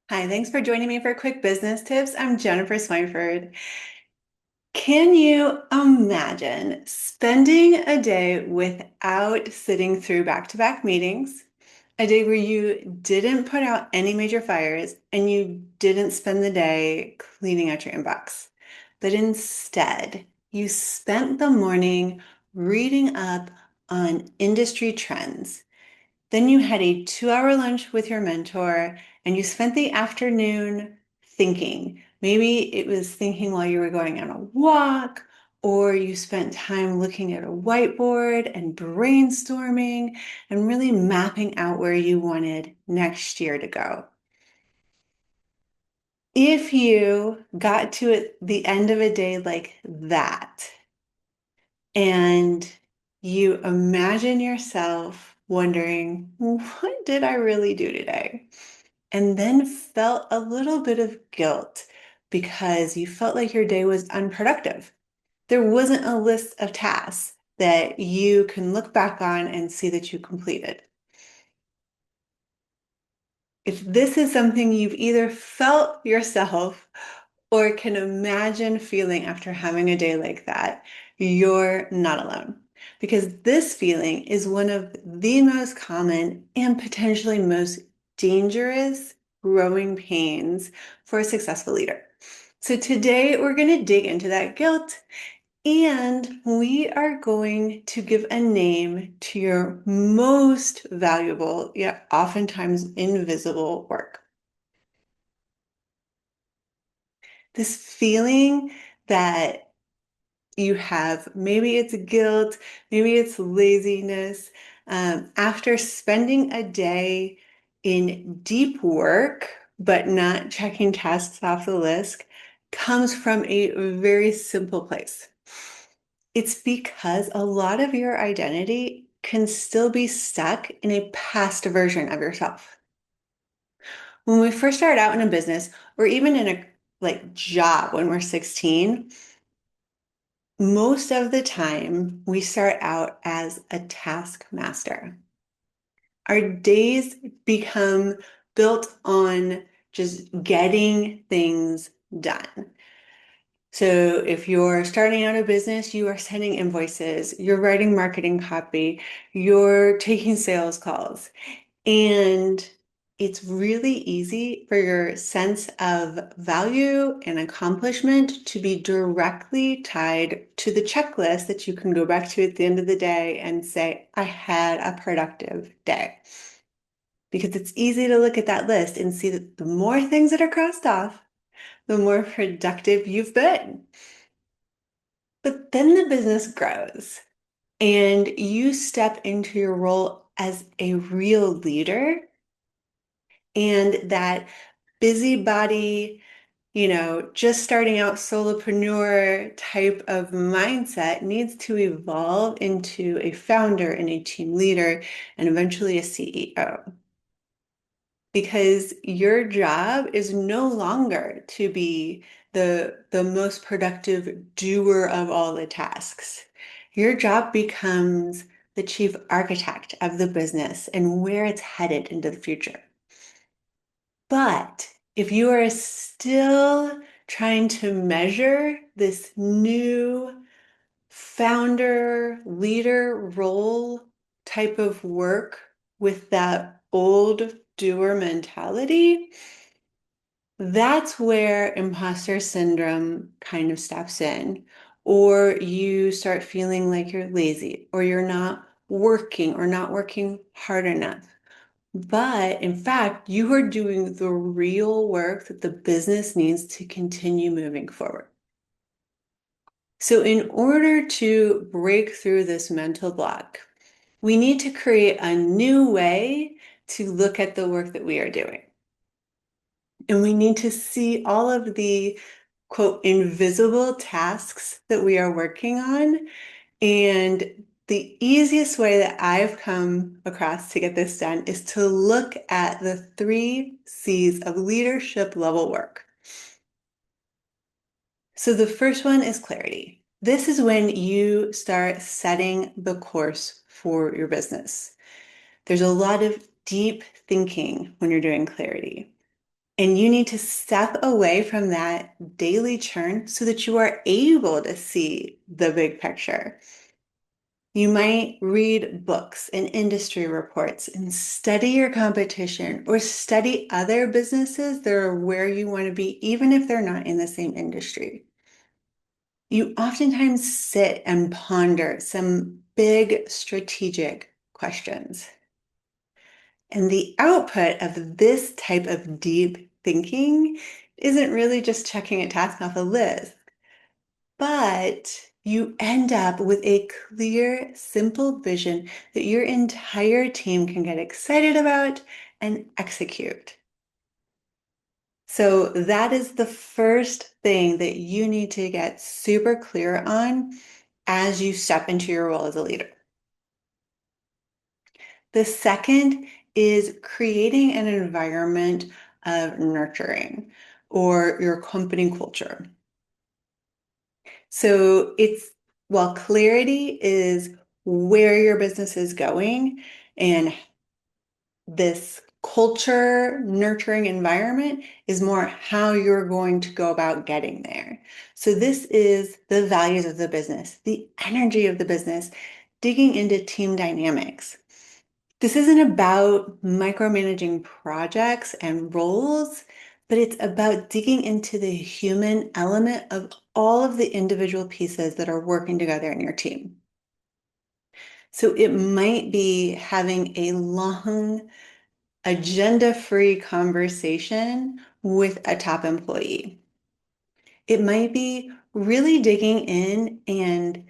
Hi, thanks for joining me for quick business tips. I'm Jennifer Swineford. Can you imagine spending a day without sitting through back-to-back meetings? A day where you didn't put out any major fires and you didn't spend the day cleaning out your inbox, but instead you spent the morning reading up on industry trends. Then you had a 2 hour lunch with your mentor and you spent the afternoon thinking. Maybe it was thinking while you were going on a walk, or you spent time looking at a whiteboard and brainstorming and really mapping out where you wanted next year to go. If you got to the end of a day like that, and you imagine yourself wondering, what did I really do today? And then felt a little bit of guilt because you felt like your day was unproductive. There wasn't a list of tasks that you can look back on and see that you completed. If this is something you've either felt yourself or can imagine feeling after having a day like that, you're not alone. Because this feeling is one of the most common and potentially most dangerous growing pains for a successful leader. So today we're going to dig into that guilt and we are going to give a name to your most valuable, yet oftentimes invisible work. This feeling that you have, maybe it's guilt, maybe it's laziness, after spending a day in deep work, but not checking tasks off the list, comes from a very simple place. It's because a lot of your identity can still be stuck in a past version of yourself. When we first start out in a business or even in a job when we're 16, most of the time we start out as a taskmaster. Our days become built on just getting things done. So if you're starting out a business, you are sending invoices, you're writing marketing copy, you're taking sales calls. And it's really easy for your sense of value and accomplishment to be directly tied to the checklist that you can go back to at the end of the day and say, I had a productive day. Because it's easy to look at that list and see that the more things that are crossed off, the more productive you've been. But then the business grows and you step into your role as a real leader, and that busybody, just starting out solopreneur type of mindset needs to evolve into a founder and a team leader and eventually a CEO. Because your job is no longer to be the most productive doer of all the tasks. Your job becomes the chief architect of the business and where it's headed into the future. But if you are still trying to measure this new founder, leader role type of work with that old doer mentality, that's where imposter syndrome kind of steps in. Or you start feeling like you're lazy or you're not working or not working hard enough. But in fact, you are doing the real work that the business needs to continue moving forward. So, in order to break through this mental block, we need to create a new way to look at the work that we are doing. And we need to see all of the quote invisible tasks that we are working on. And the easiest way that I've come across to get this done is to look at the 3 C's of leadership level work. So the first one is clarity. This is when you start setting the course for your business. There's a lot of deep thinking when you're doing clarity. And you need to step away from that daily churn so that you are able to see the big picture. You might read books and industry reports and study your competition or study other businesses that are where you want to be, even if they're not in the same industry. You oftentimes sit and ponder some big strategic questions. And the output of this type of deep thinking isn't really just checking a task off a list, but you end up with a clear, simple vision that your entire team can get excited about and execute. So that is the first thing that you need to get super clear on as you step into your role as a leader. The second is creating an environment of nurturing or your company culture. So while clarity is where your business is going and this culture nurturing environment is more how you're going to go about getting there. So this is the values of the business, the energy of the business, digging into team dynamics. This isn't about micromanaging projects and roles, but it's about digging into the human element of all of the individual pieces that are working together in your team. So it might be having a long, agenda-free conversation with a top employee. It might be really digging in and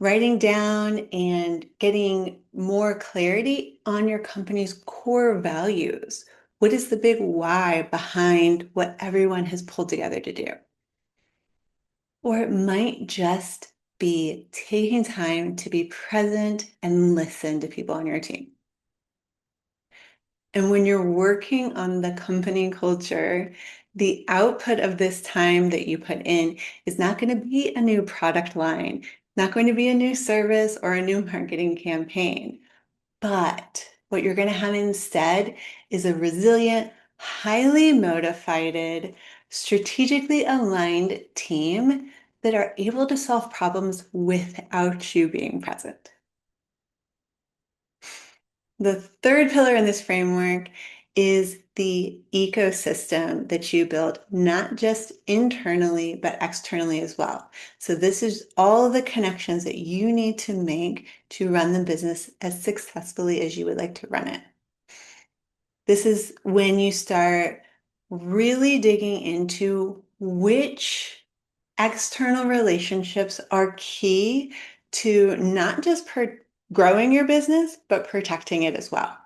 writing down and getting more clarity on your company's core values. What is the big why behind what everyone has pulled together to do? Or it might just be taking time to be present and listen to people on your team. And when you're working on the company culture, the output of this time that you put in is not going to be a new product line, not going to be a new service or a new marketing campaign. But what you're going to have instead is a resilient, highly motivated, strategically aligned team that are able to solve problems without you being present. The third pillar in this framework is the ecosystem that you build, not just internally, but externally as well. So this is all the connections that you need to make to run the business as successfully as you would like to run it. This is when you start really digging into which external relationships are key to not just growing your business, but protecting it as well.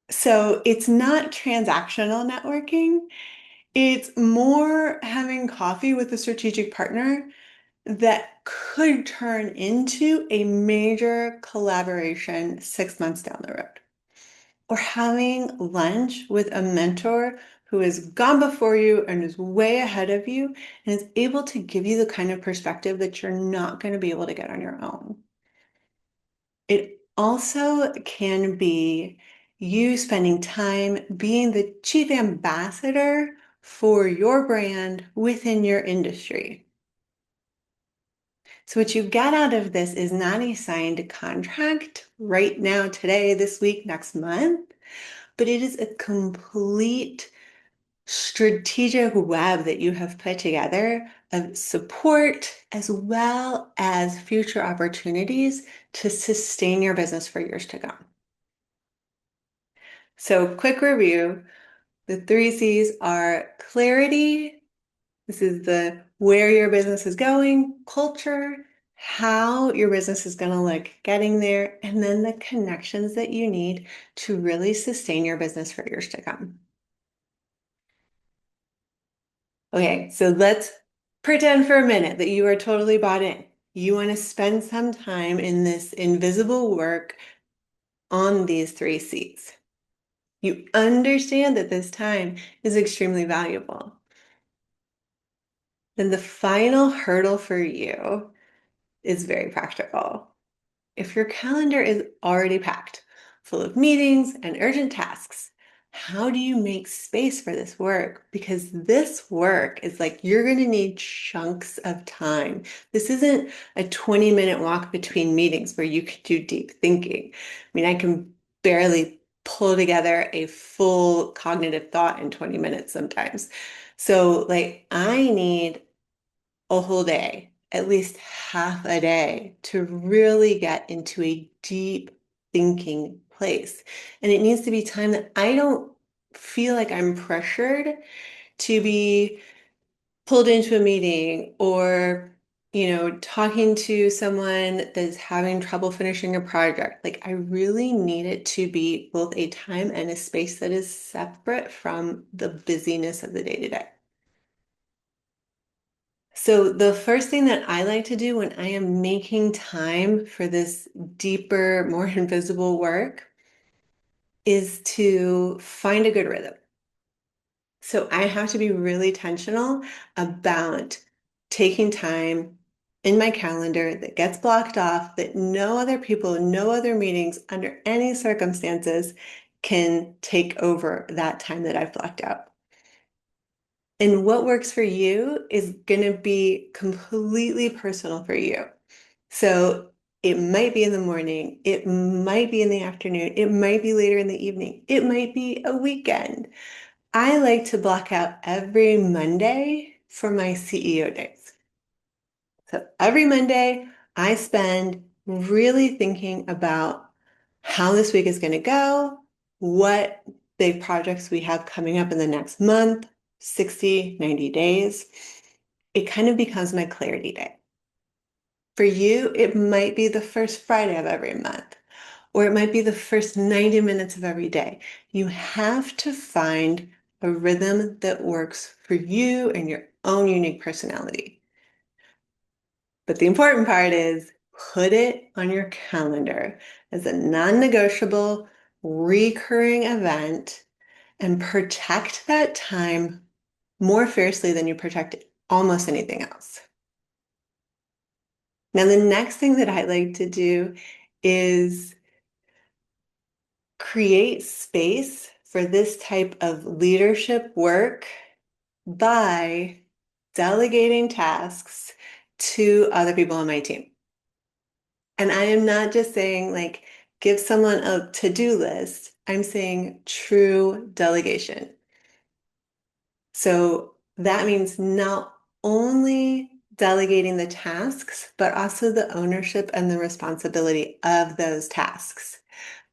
So it's not transactional networking. It's more having coffee with a strategic partner that could turn into a major collaboration 6 months down the road. Or having lunch with a mentor who has gone before you and is way ahead of you and is able to give you the kind of perspective that you're not going to be able to get on your own. It also can be you spending time being the chief ambassador for your brand within your industry. So what you get out of this is not a signed contract right now, today, this week, next month, but it is a complete strategic web that you have put together of support as well as future opportunities to sustain your business for years to come. So, quick review, the 3 C's are clarity. This is the where your business is going, culture, how your business is going to look getting there, and then the connections that you need to really sustain your business for years to come. Okay, so let's pretend for a minute that you are totally bought in. You want to spend some time in this invisible work on these 3 C's. You understand that this time is extremely valuable. Then the final hurdle for you is very practical. If your calendar is already packed, full of meetings and urgent tasks, how do you make space for this work? Because this work is like you're going to need chunks of time. This isn't a 20-minute walk between meetings where you could do deep thinking. I mean, I can barely pull together a full cognitive thought in 20 minutes sometimes. So, like, I need a whole day, at least half a day, to really get into a deep thinking place. And it needs to be time that I don't feel like I'm pressured to be pulled into a meeting or talking to someone that's having trouble finishing a project. Like, I really need it to be both a time and a space that is separate from the busyness of the day to day. So the first thing that I like to do when I am making time for this deeper, more invisible work is to find a good rhythm. So I have to be really intentional about taking time in my calendar that gets blocked off, that no other people, no other meetings under any circumstances can take over that time that I've blocked out. And what works for you is going to be completely personal for you. So it might be in the morning, it might be in the afternoon, it might be later in the evening, it might be a weekend. I like to block out every Monday for my CEO days. So every Monday, I spend really thinking about how this week is going to go, what big projects we have coming up in the next month, 60, 90 days. It kind of becomes my clarity day. For you, it might be the first Friday of every month, or it might be the first 90 minutes of every day. You have to find a rhythm that works for you and your own unique personality. But the important part is put it on your calendar as a non-negotiable, recurring event and protect that time more fiercely than you protect almost anything else. Now, the next thing that I like to do is create space for this type of leadership work by delegating tasks to other people on my team. And I am not just saying like give someone a to-do list. I'm saying true delegation. So that means not only delegating the tasks, but also the ownership and the responsibility of those tasks.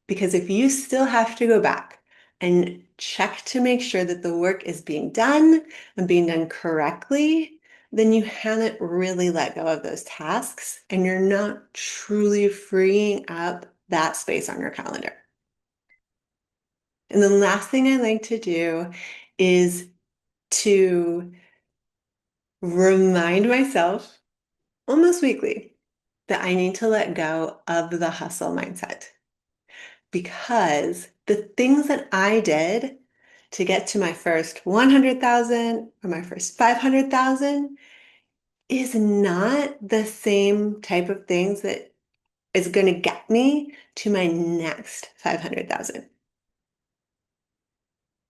Because if you still have to go back and check to make sure that the work is being done and being done correctly, then you haven't really let go of those tasks and you're not truly freeing up that space on your calendar. And the last thing I like to do is to remind myself almost weekly that I need to let go of the hustle mindset. Because the things that I did to get to my first 100,000 or my first 500,000 is not the same type of things that is going to get me to my next 500,000.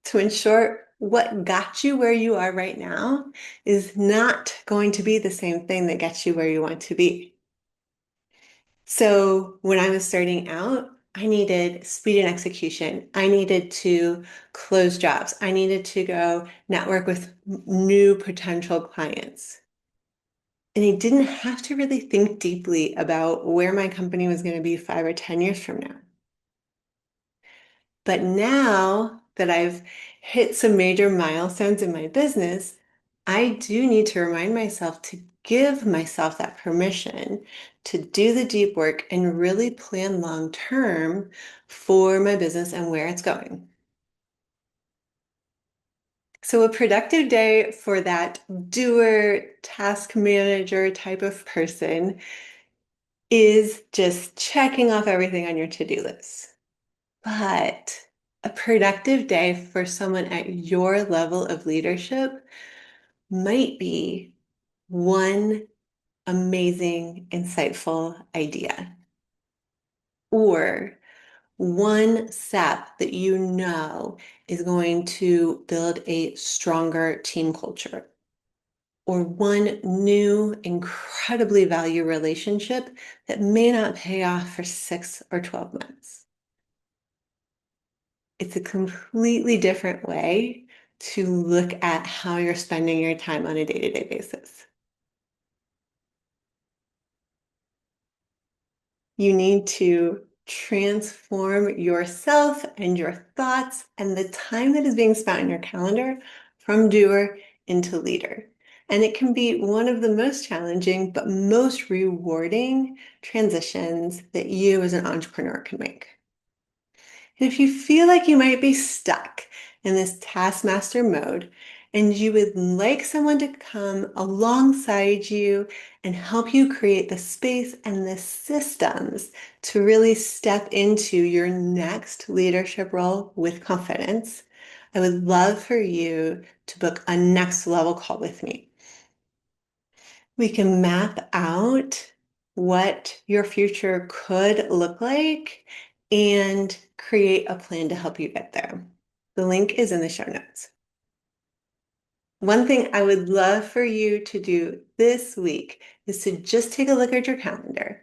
So in short, what got you where you are right now is not going to be the same thing that gets you where you want to be. So when I was starting out, I needed speed and execution. I needed to close jobs. I needed to go network with new potential clients. And I didn't have to really think deeply about where my company was going to be 5 or 10 years from now. But now that I've hit some major milestones in my business, I do need to remind myself to give myself that permission to do the deep work and really plan long term for my business and where it's going. So, a productive day for that doer, task manager type of person is just checking off everything on your to-do list. But a productive day for someone at your level of leadership might be one amazing, insightful idea, or one step that you know is going to build a stronger team culture, or one new, incredibly valuable relationship that may not pay off for 6 or 12 months. It's a completely different way to look at how you're spending your time on a day-to-day basis. You need to transform yourself and your thoughts and the time that is being spent on your calendar from doer into leader. And it can be one of the most challenging but most rewarding transitions that you as an entrepreneur can make. And if you feel like you might be stuck in this taskmaster mode and you would like someone to come alongside you and help you create the space and the systems to really step into your next leadership role with confidence, I would love for you to book a next level call with me. We can map out what your future could look like and create a plan to help you get there. The link is in the show notes. One thing I would love for you to do this week is to just take a look at your calendar.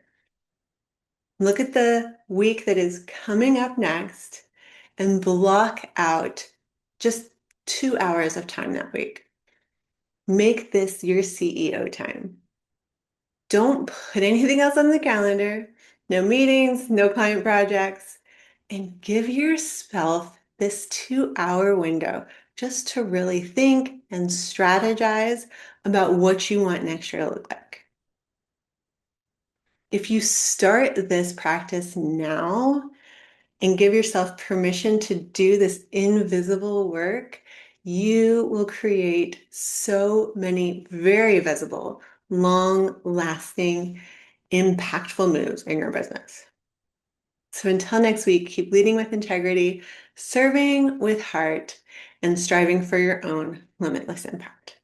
Look at the week that is coming up next and block out just 2 hours of time that week. Make this your CEO time. Don't put anything else on the calendar, no meetings, no client projects, and give yourself this 2 hour window just to really think and strategize about what you want next year to look like. If you start this practice now and give yourself permission to do this invisible work, you will create so many very visible, long-lasting, impactful moves in your business. So until next week, keep leading with integrity, serving with heart, and striving for your own limitless impact.